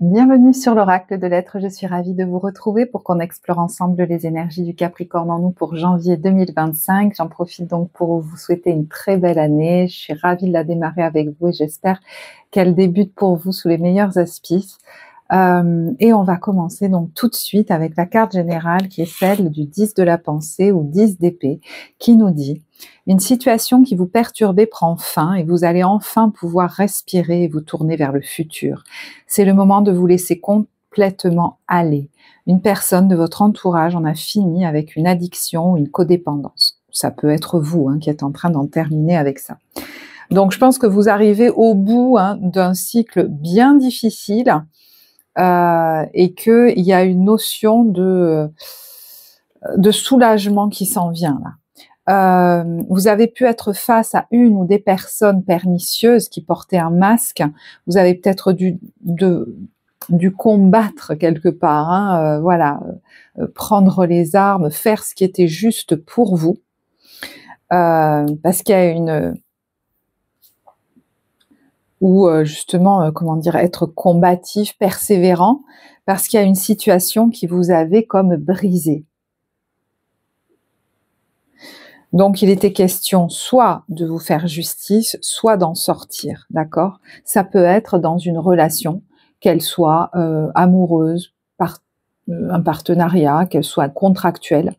Bienvenue sur l'Oracle de l'Être, je suis ravie de vous retrouver pour qu'on explore ensemble les énergies du Capricorne en nous pour janvier 2025. J'en profite donc pour vous souhaiter une très belle année. Je suis ravie de la démarrer avec vous et j'espère qu'elle débute pour vous sous les meilleurs auspices. Et on va commencer donc tout de suite avec la carte générale qui est celle du 10 de la pensée ou 10 d'épée qui nous dit: une situation qui vous perturbait prend fin et vous allez enfin pouvoir respirer et vous tourner vers le futur. C'est le moment de vous laisser complètement aller. Une personne de votre entourage en a fini avec une addiction ou une codépendance. Ça peut être vous qui êtes en train d'en terminer avec ça. Donc je pense que vous arrivez au bout d'un cycle bien difficile et qu'il y a une notion de soulagement qui s'en vient là. Vous avez pu être face à une ou des personnes pernicieuses qui portaient un masque. Vous avez peut-être dû combattre quelque part, prendre les armes, faire ce qui était juste pour vous, parce qu'il y a être combatif, persévérant, parce qu'il y a une situation qui vous avait comme brisé. Donc, il était question soit de vous faire justice, soit d'en sortir, d'accord? Ça peut être dans une relation, qu'elle soit amoureuse, un partenariat, qu'elle soit contractuelle.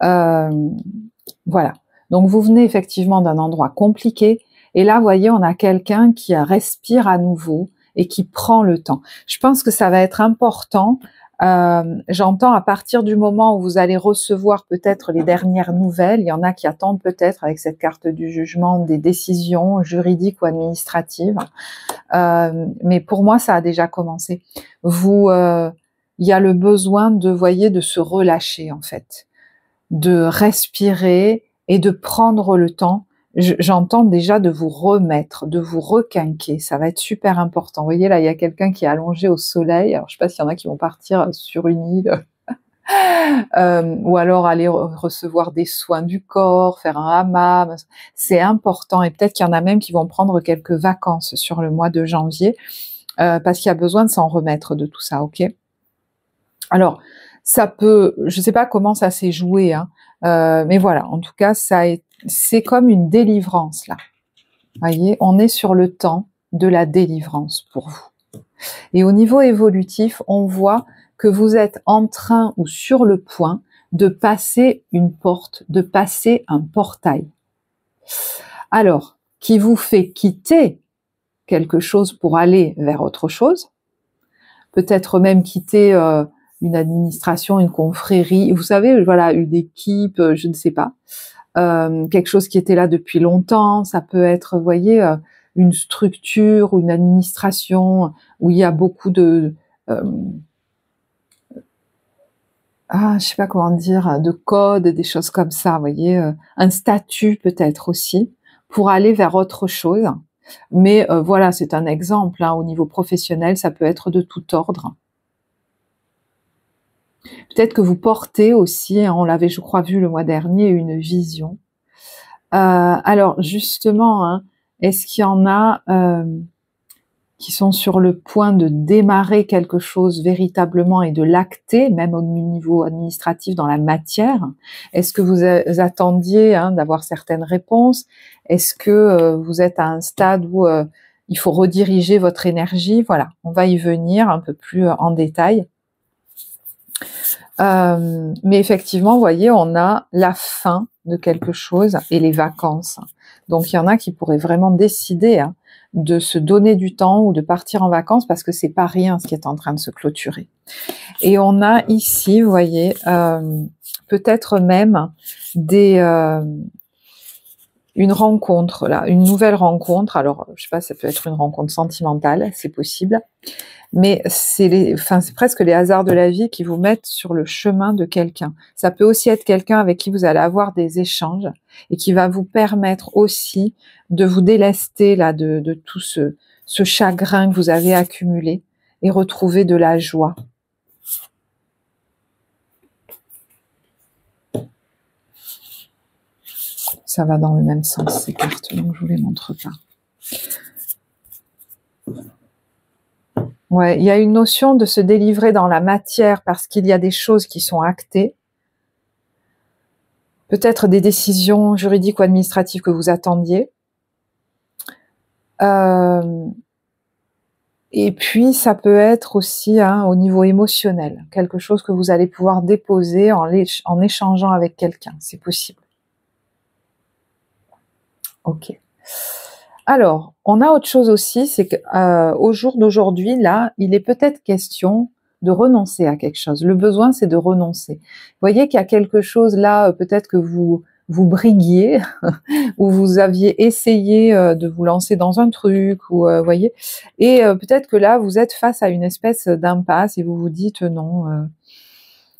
Voilà. Donc, vous venez effectivement d'un endroit compliqué, et là, vous voyez, on a quelqu'un qui respire à nouveau et qui prend le temps. Je pense que ça va être important. J'entends à partir du moment où vous allez recevoir peut-être les dernières nouvelles, il y en a qui attendent peut-être avec cette carte du jugement des décisions juridiques ou administratives, mais pour moi ça a déjà commencé. Il y a le besoin de se relâcher en fait, de respirer et de prendre le temps. J'entends déjà de vous remettre, de vous requinquer, ça va être super important. Vous voyez là, il y a quelqu'un qui est allongé au soleil, alors je sais pas s'il y en a qui vont partir sur une île, ou alors aller recevoir des soins du corps, faire un hammam, c'est important, et peut-être qu'il y en a même qui vont prendre quelques vacances sur le mois de janvier, parce qu'il y a besoin de s'en remettre de tout ça, ok? Alors, ça peut, je sais pas comment ça s'est joué, mais voilà, en tout cas, c'est comme une délivrance là. Voyez, on est sur le temps de la délivrance pour vous. Et au niveau évolutif, on voit que vous êtes en train ou sur le point de passer une porte, de passer un portail. Alors, qui vous fait quitter quelque chose pour aller vers autre chose, peut-être même quitter une administration, une confrérie, vous savez, voilà, une équipe, je ne sais pas, quelque chose qui était là depuis longtemps, ça peut être, vous voyez, une structure ou une administration où il y a beaucoup de, je sais pas comment dire, de codes, des choses comme ça, vous voyez, un statut peut-être aussi, pour aller vers autre chose. Mais voilà, c'est un exemple, au niveau professionnel, ça peut être de tout ordre. Peut-être que vous portez aussi, on l'avait je crois vu le mois dernier, une vision. Alors justement, est-ce qu'il y en a qui sont sur le point de démarrer quelque chose véritablement et de l'acter, même au niveau administratif dans la matière? Est-ce que vous attendiez d'avoir certaines réponses? Est-ce que vous êtes à un stade où il faut rediriger votre énergie? Voilà, on va y venir un peu plus en détail. Mais effectivement, vous voyez, on a la fin de quelque chose et les vacances. Donc, il y en a qui pourraient vraiment décider de se donner du temps ou de partir en vacances parce que c'est pas rien ce qui est en train de se clôturer. Et on a ici, vous voyez, peut-être même une rencontre, là, une nouvelle rencontre. Alors, je sais pas, ça peut être une rencontre sentimentale, c'est possible. Mais c'est presque les hasards de la vie qui vous mettent sur le chemin de quelqu'un. Ça peut aussi être quelqu'un avec qui vous allez avoir des échanges et qui va vous permettre aussi de vous délester là de tout ce chagrin que vous avez accumulé et retrouver de la joie. Ça va dans le même sens ces cartes, donc je vous les montre pas. Ouais, il y a une notion de se délivrer dans la matière parce qu'il y a des choses qui sont actées. Peut-être des décisions juridiques ou administratives que vous attendiez. Et puis, ça peut être aussi au niveau émotionnel, quelque chose que vous allez pouvoir déposer en échangeant avec quelqu'un. C'est possible. Ok. Alors, on a autre chose aussi, c'est qu'au jour d'aujourd'hui, là, il est peut-être question de renoncer à quelque chose. Le besoin, c'est de renoncer. Vous voyez qu'il y a quelque chose là, peut-être que vous briguiez, ou vous aviez essayé de vous lancer dans un truc, ou voyez, et peut-être que là, vous êtes face à une espèce d'impasse et vous vous dites non,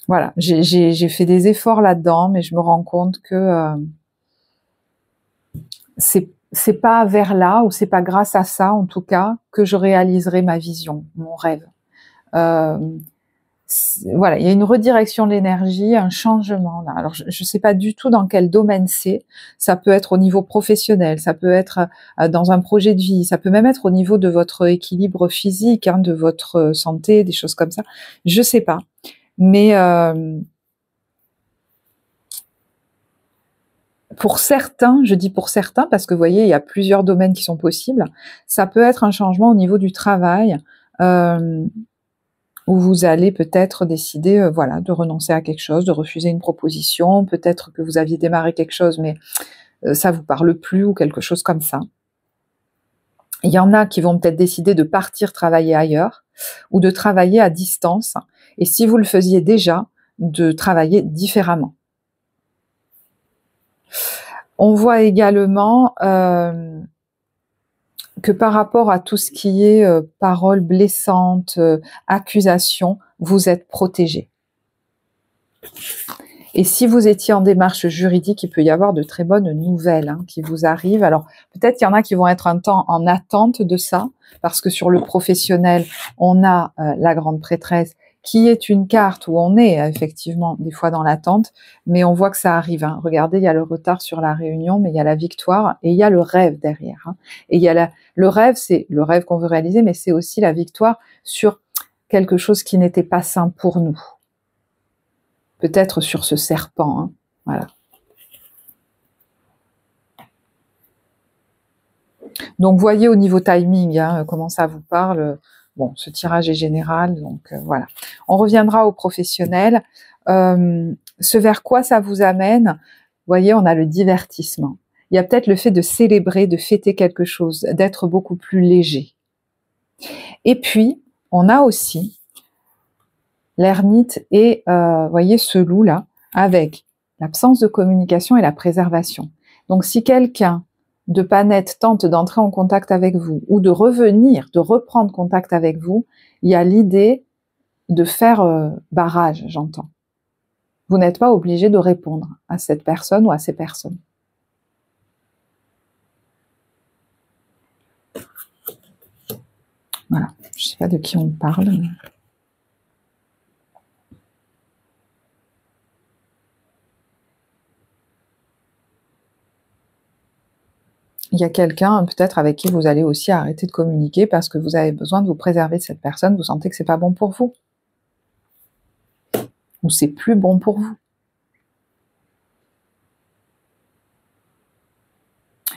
voilà, j'ai fait des efforts là-dedans, mais je me rends compte que c'est pas vers là, ou c'est pas grâce à ça, en tout cas, que je réaliserai ma vision, mon rêve. Voilà, il y a une redirection de l'énergie, un changement là. Alors, je ne sais pas du tout dans quel domaine c'est. Ça peut être au niveau professionnel, ça peut être dans un projet de vie, ça peut même être au niveau de votre équilibre physique, de votre santé, des choses comme ça. Je sais pas, mais pour certains, je dis pour certains parce que vous voyez, il y a plusieurs domaines qui sont possibles. Ça peut être un changement au niveau du travail. Où vous allez peut-être décider, voilà, de renoncer à quelque chose, de refuser une proposition. Peut-être que vous aviez démarré quelque chose, mais ça vous parle plus, ou quelque chose comme ça. Il y en a qui vont peut-être décider de partir travailler ailleurs, ou de travailler à distance. Et si vous le faisiez déjà, de travailler différemment. On voit également que par rapport à tout ce qui est paroles blessantes, accusations, vous êtes protégé. Et si vous étiez en démarche juridique, il peut y avoir de très bonnes nouvelles qui vous arrivent. Alors, peut-être qu'il y en a qui vont être un temps en attente de ça, parce que sur le professionnel, on a la grande prêtresse, qui est une carte où on est effectivement des fois dans l'attente, mais on voit que ça arrive. Regardez, il y a le retard sur la réunion, mais il y a la victoire, et il y a le rêve derrière. Et il y a le rêve, c'est le rêve qu'on veut réaliser, mais c'est aussi la victoire sur quelque chose qui n'était pas sain pour nous. Peut-être sur ce serpent, voilà. Donc, voyez au niveau timing comment ça vous parle. Bon, ce tirage est général, donc voilà. On reviendra au professionnel. Ce vers quoi ça vous amène, vous voyez, on a le divertissement. Il y a peut-être le fait de célébrer, de fêter quelque chose, d'être beaucoup plus léger. Et puis, on a aussi l'ermite et, voyez, ce loup-là, avec l'absence de communication et la préservation. Donc, si quelqu'un de pas net tente d'entrer en contact avec vous, ou de revenir, de reprendre contact avec vous, il y a l'idée de faire barrage, j'entends. Vous n'êtes pas obligé de répondre à cette personne ou à ces personnes. Voilà, je ne sais pas de qui on parle. Mais... il y a quelqu'un peut-être avec qui vous allez aussi arrêter de communiquer parce que vous avez besoin de vous préserver de cette personne, vous sentez que c'est pas bon pour vous. Ou c'est plus bon pour vous.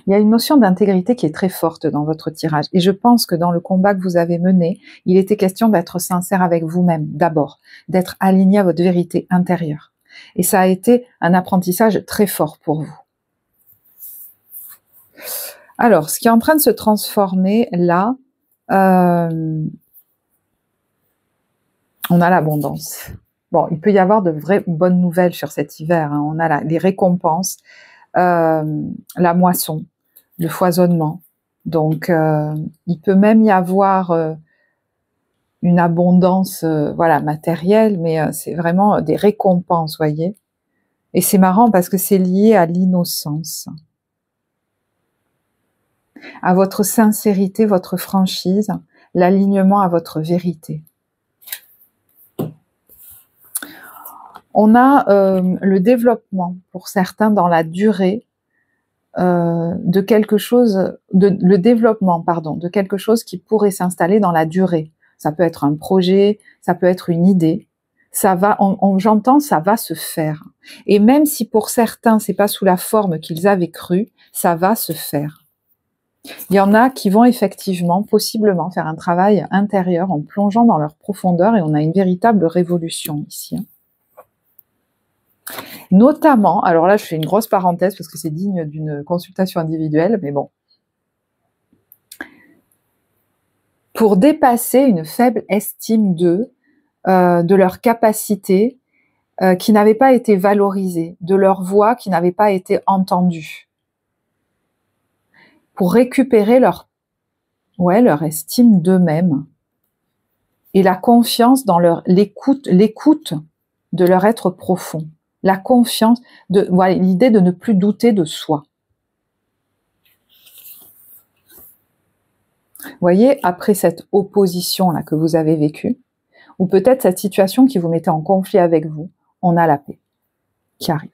Il y a une notion d'intégrité qui est très forte dans votre tirage. Et je pense que dans le combat que vous avez mené, il était question d'être sincère avec vous-même, d'abord, d'être aligné à votre vérité intérieure. Et ça a été un apprentissage très fort pour vous. Alors, ce qui est en train de se transformer là, on a l'abondance. Bon, il peut y avoir de vraies bonnes nouvelles sur cet hiver. On a les récompenses, la moisson, le foisonnement. Donc, il peut même y avoir une abondance voilà, matérielle, mais c'est vraiment des récompenses, voyez. Et c'est marrant parce que c'est lié à l'innocence, à votre sincérité, votre franchise, l'alignement à votre vérité. On a le développement, pour certains, dans la durée, de quelque chose, le développement, pardon, de quelque chose qui pourrait s'installer dans la durée, ça peut être un projet, ça peut être une idée. Ça va, j'entends, ça va se faire. Et même si pour certains, c'est pas sous la forme qu'ils avaient cru, ça va se faire. Il y en a qui vont effectivement, possiblement, faire un travail intérieur en plongeant dans leur profondeur et on a une véritable révolution ici. Notamment, alors là je fais une grosse parenthèse parce que c'est digne d'une consultation individuelle, mais bon. Pour dépasser une faible estime d'eux, de leur capacité qui n'avait pas été valorisée, de leur voix qui n'avait pas été entendue. Pour récupérer leur estime d'eux-mêmes et la confiance dans l'écoute de leur être profond. La confiance, l'idée de ne plus douter de soi. Vous voyez, après cette opposition-là que vous avez vécue, ou peut-être cette situation qui vous mettait en conflit avec vous, on a la paix qui arrive.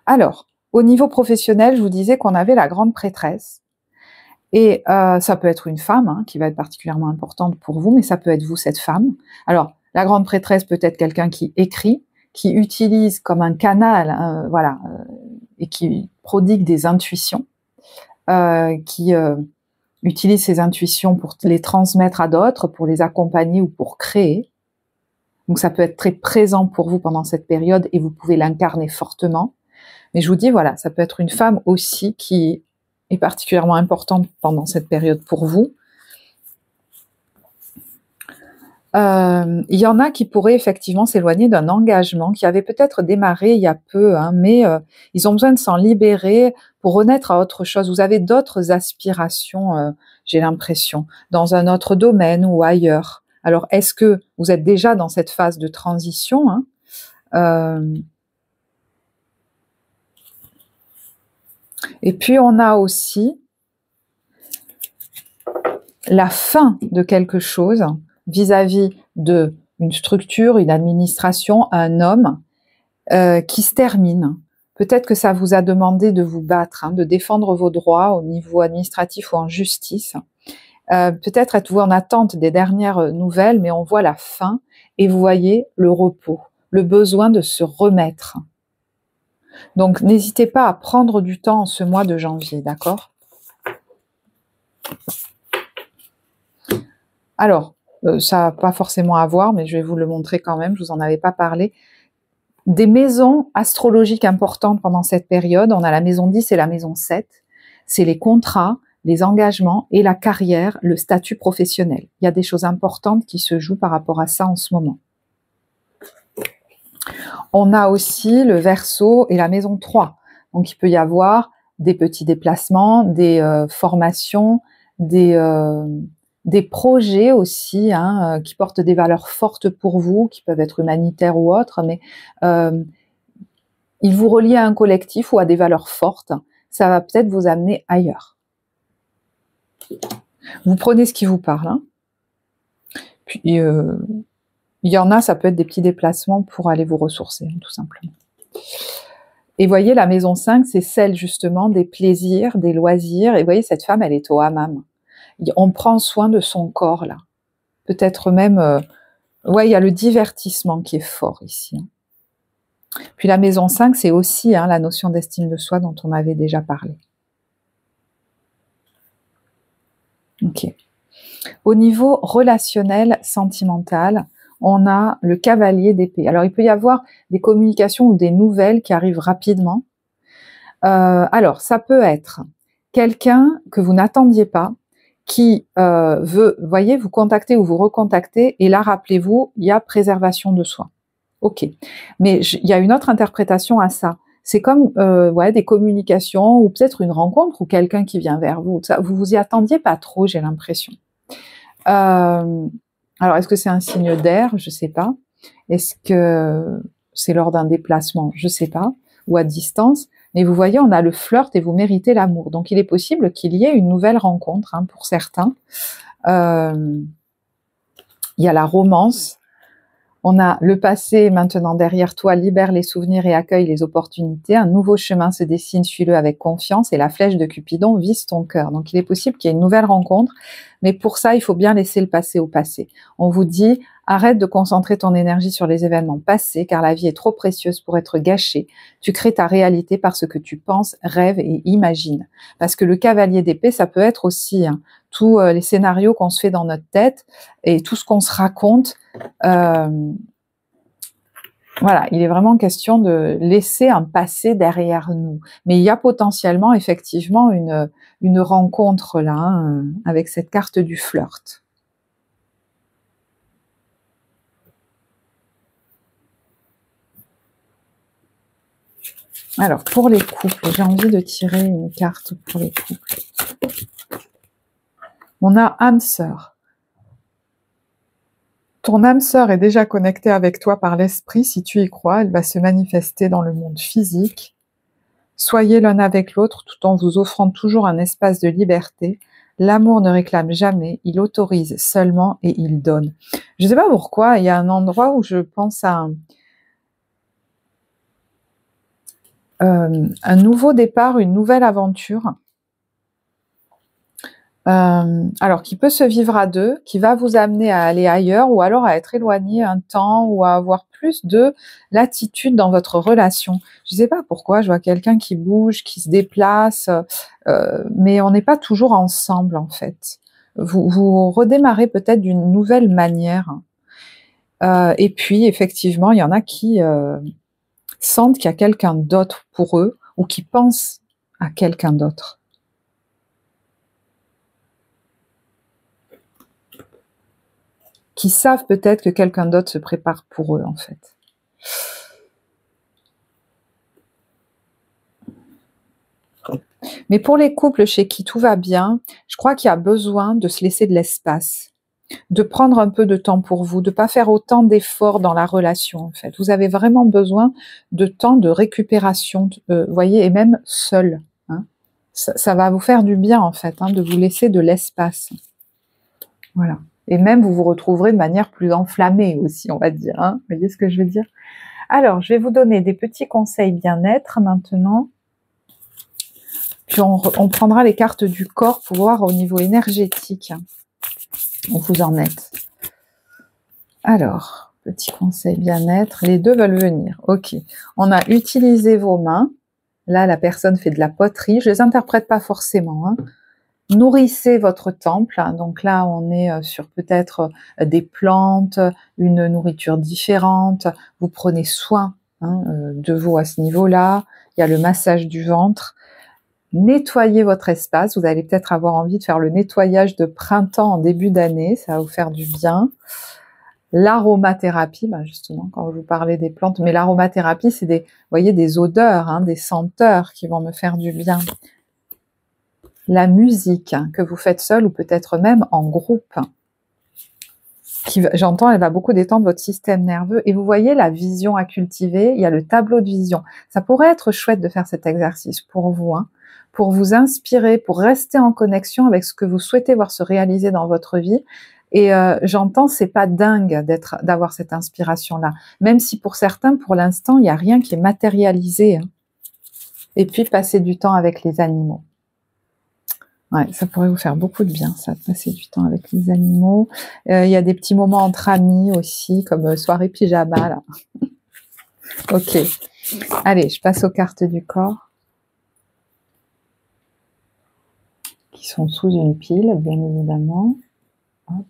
Alors, au niveau professionnel, je vous disais qu'on avait la grande prêtresse. Et ça peut être une femme qui va être particulièrement importante pour vous, mais ça peut être vous, cette femme. Alors, la grande prêtresse peut être quelqu'un qui écrit, qui utilise comme un canal, et qui prodigue des intuitions, qui utilise ses intuitions pour les transmettre à d'autres, pour les accompagner ou pour créer. Donc ça peut être très présent pour vous pendant cette période et vous pouvez l'incarner fortement. Mais je vous dis, voilà, ça peut être une femme aussi qui est particulièrement importante pendant cette période pour vous. Il y en a qui pourraient effectivement s'éloigner d'un engagement qui avait peut-être démarré il y a peu, mais ils ont besoin de s'en libérer pour renaître à autre chose. Vous avez d'autres aspirations, j'ai l'impression, dans un autre domaine ou ailleurs. Alors, est-ce que vous êtes déjà dans cette phase de transition Et puis, on a aussi la fin de quelque chose vis-à-vis d'une structure, une administration, un homme qui se termine. Peut-être que ça vous a demandé de vous battre, de défendre vos droits au niveau administratif ou en justice. Peut-être êtes-vous en attente des dernières nouvelles, mais on voit la fin et vous voyez le repos, le besoin de se remettre. Donc, n'hésitez pas à prendre du temps en ce mois de janvier, d'accord ? Alors, ça n'a pas forcément à voir, mais je vais vous le montrer quand même, je vous en avais pas parlé. Des maisons astrologiques importantes pendant cette période, on a la maison 10 et la maison 7, c'est les contrats, les engagements et la carrière, le statut professionnel. Il y a des choses importantes qui se jouent par rapport à ça en ce moment. On a aussi le Verseau et la maison 3. Donc, il peut y avoir des petits déplacements, des formations, des projets aussi qui portent des valeurs fortes pour vous, qui peuvent être humanitaires ou autres, mais ils vous relient à un collectif ou à des valeurs fortes. Ça va peut-être vous amener ailleurs. Vous prenez ce qui vous parle. Puis, il y en a, ça peut être des petits déplacements pour aller vous ressourcer, tout simplement. Et voyez, la maison 5, c'est celle justement des plaisirs, des loisirs. Et voyez, cette femme, elle est au hammam. On prend soin de son corps, là. Peut-être même... il y a le divertissement qui est fort ici. Puis la maison 5, c'est aussi la notion d'estime de soi dont on avait déjà parlé. Ok. Au niveau relationnel, sentimental, on a le cavalier d'épée. Alors, il peut y avoir des communications ou des nouvelles qui arrivent rapidement. Alors, ça peut être quelqu'un que vous n'attendiez pas, qui veut, voyez, vous contacter ou vous recontacter, et là, rappelez-vous, il y a préservation de soi. Ok. Mais il y a une autre interprétation à ça. C'est comme des communications ou peut-être une rencontre ou quelqu'un qui vient vers vous. Ça, vous vous y attendiez pas trop, j'ai l'impression. Alors, est-ce que c'est un signe d'air? Je sais pas. Est-ce que c'est lors d'un déplacement? Je sais pas. Ou à distance. Mais vous voyez, on a le flirt et vous méritez l'amour. Donc, il est possible qu'il y ait une nouvelle rencontre pour certains. Il y a la romance. On a le passé est maintenant derrière toi, libère les souvenirs et accueille les opportunités. Un nouveau chemin se dessine, suis-le avec confiance et la flèche de Cupidon vise ton cœur. Donc il est possible qu'il y ait une nouvelle rencontre, mais pour ça, il faut bien laisser le passé au passé. On vous dit, arrête de concentrer ton énergie sur les événements passés, car la vie est trop précieuse pour être gâchée. Tu crées ta réalité par ce que tu penses, rêves et imagines. Parce que le cavalier d'épée, ça peut être aussi tous les scénarios qu'on se fait dans notre tête et tout ce qu'on se raconte. Voilà, il est vraiment question de laisser un passé derrière nous. Mais il y a potentiellement, effectivement, une rencontre là, avec cette carte du flirt. Alors, pour les couples, j'ai envie de tirer une carte pour les couples. On a âme sœur. Ton âme sœur est déjà connectée avec toi par l'esprit. Si tu y crois, elle va se manifester dans le monde physique. Soyez l'un avec l'autre tout en vous offrant toujours un espace de liberté. L'amour ne réclame jamais, il autorise seulement et il donne. Je ne sais pas pourquoi, il y a un endroit où je pense à un nouveau départ, une nouvelle aventure. Alors qui peut se vivre à deux, qui va vous amener à aller ailleurs ou alors à être éloigné un temps ou à avoir plus de latitude dans votre relation. Je ne sais pas pourquoi, je vois quelqu'un qui bouge, qui se déplace, mais on n'est pas toujours ensemble en fait. Vous redémarrez peut-être d'une nouvelle manière. Et puis effectivement, il y en a qui sentent qu'il y a quelqu'un d'autre pour eux ou qui pensent à quelqu'un d'autre. Qui savent peut-être que quelqu'un d'autre se prépare pour eux, en fait. Mais pour les couples chez qui tout va bien, je crois qu'il y a besoin de se laisser de l'espace, de prendre un peu de temps pour vous, de ne pas faire autant d'efforts dans la relation, en fait. Vous avez vraiment besoin de temps de récupération, voyez, et même seul. Hein. Ça va vous faire du bien, en fait, de vous laisser de l'espace. Voilà. Et même, vous vous retrouverez de manière plus enflammée aussi, on va dire. Vous voyez ce que je veux dire? Alors, je vais vous donner des petits conseils bien-être maintenant. Puis on prendra les cartes du corps pour voir au niveau énergétique où vous en êtes. Alors, petit conseil bien-être. Les deux veulent venir. Ok. On a utilisé vos mains. Là, la personne fait de la poterie. Je les interprète pas forcément. Nourrissez votre temple, donc là on est sur peut-être des plantes, une nourriture différente, vous prenez soin de vous à ce niveau-là, il y a le massage du ventre, nettoyez votre espace, vous allez peut-être avoir envie de faire le nettoyage de printemps en début d'année, ça va vous faire du bien. L'aromathérapie, justement, quand je vous parlais des plantes, mais l'aromathérapie c'est des, vous voyez, des odeurs, des senteurs qui vont me faire du bien. La musique que vous faites seul ou peut-être même en groupe, j'entends, elle va beaucoup détendre votre système nerveux. Et vous voyez la vision à cultiver, il y a le tableau de vision. Ça pourrait être chouette de faire cet exercice pour vous, pour vous inspirer, pour rester en connexion avec ce que vous souhaitez voir se réaliser dans votre vie. Et j'entends, c'est pas dingue d'avoir cette inspiration-là. Même si pour certains, pour l'instant, il n'y a rien qui est matérialisé. Et puis, passer du temps avec les animaux. Ouais, ça pourrait vous faire beaucoup de bien, ça, de passer du temps avec les animaux. Il y a des petits moments entre amis aussi, comme soirée pyjama, là. Ok. Allez, je passe aux cartes du corps. Qui sont sous une pile, bien évidemment. Hop.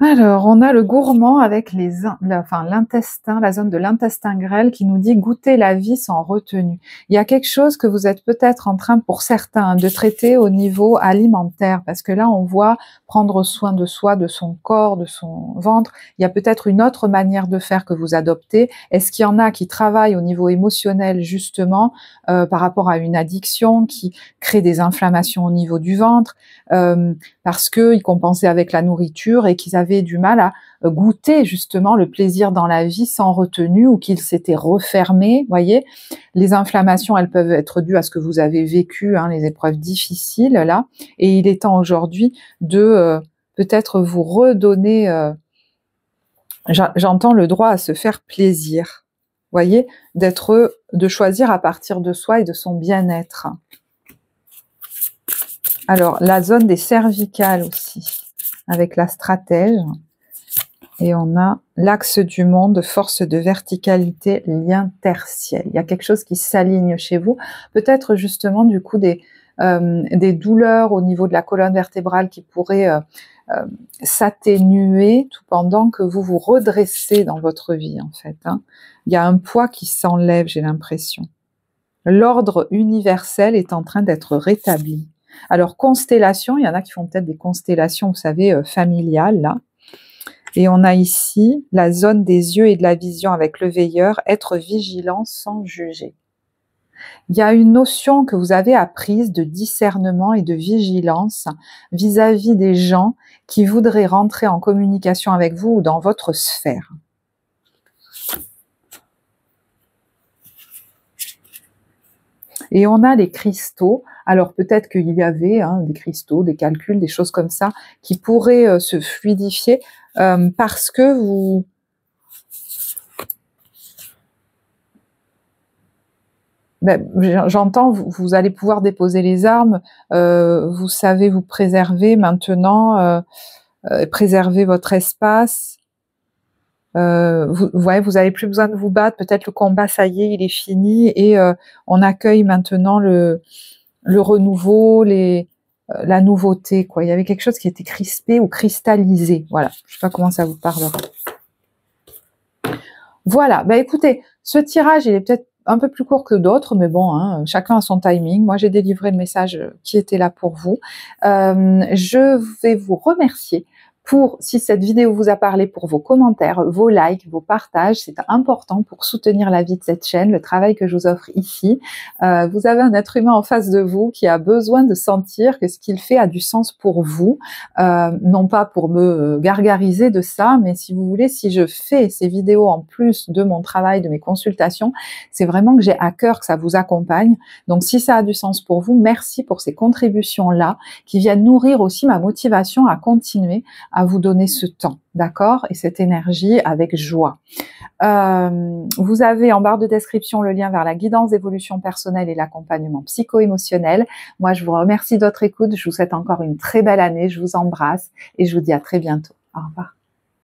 Alors, on a le gourmand avec l'intestin, la zone de l'intestin grêle qui nous dit goûter la vie sans retenue. Il y a quelque chose que vous êtes peut-être en train, pour certains, de traiter au niveau alimentaire, parce que là, on voit prendre soin de soi, de son corps, de son ventre. Il y a peut-être une autre manière de faire que vous adoptez. Est-ce qu'il y en a qui travaillent au niveau émotionnel, justement, par rapport à une addiction, qui crée des inflammations au niveau du ventre, parce qu'ils compensaient avec la nourriture et qu'ils avaient avaient du mal à goûter justement le plaisir dans la vie sans retenue ou qu'ils s'étaient refermés. Voyez, les inflammations, elles peuvent être dues à ce que vous avez vécu, hein, les épreuves difficiles là. Et il est temps aujourd'hui de peut-être vous redonner, j'entends le droit à se faire plaisir. Voyez, de choisir à partir de soi et de son bien-être. Alors, la zone des cervicales aussi, avec la stratège. Et on a l'axe du monde, force de verticalité, lien tertiel. Il y a quelque chose qui s'aligne chez vous. Peut-être justement du coup des douleurs au niveau de la colonne vertébrale qui pourraient s'atténuer tout pendant que vous vous redressez dans votre vie en fait. Hein. Il y a un poids qui s'enlève, j'ai l'impression. L'ordre universel est en train d'être rétabli. Alors, constellation, il y en a qui font peut-être des constellations, vous savez, familiales, là. Et on a ici la zone des yeux et de la vision avec le veilleur, être vigilant sans juger. Il y a une notion que vous avez apprise de discernement et de vigilance vis-à-vis des gens qui voudraient rentrer en communication avec vous ou dans votre sphère. Et on a les cristaux. Alors peut-être qu'il y avait des cristaux, des calculs, des choses comme ça qui pourraient se fluidifier parce que vous... j'entends, vous allez pouvoir déposer les armes, vous savez vous préserver maintenant, préserver votre espace. Vous avez plus besoin de vous battre, peut-être le combat, ça y est, il est fini, et on accueille maintenant le renouveau, la nouveauté, quoi. Il y avait quelque chose qui était crispé ou cristallisé, voilà. Je sais pas comment ça vous parlera. Voilà, écoutez, ce tirage, il est peut-être un peu plus court que d'autres, mais bon, hein, chacun a son timing. Moi, j'ai délivré le message qui était là pour vous. Je vais vous remercier si cette vidéo vous a parlé, pour vos commentaires, vos likes, vos partages. C'est important pour soutenir la vie de cette chaîne, le travail que je vous offre ici. Vous avez un être humain en face de vous qui a besoin de sentir que ce qu'il fait a du sens pour vous, non pas pour me gargariser de ça, mais si vous voulez, si je fais ces vidéos en plus de mon travail, de mes consultations, c'est vraiment que j'ai à cœur que ça vous accompagne. Donc si ça a du sens pour vous, merci pour ces contributions-là qui viennent nourrir aussi ma motivation à continuer à vous donner ce temps, d'accord, et cette énergie avec joie. Vous avez en barre de description le lien vers la guidance d'évolution personnelle et l'accompagnement psycho-émotionnel. Moi, je vous remercie de votre écoute. Je vous souhaite encore une très belle année. Je vous embrasse et je vous dis à très bientôt. Au revoir.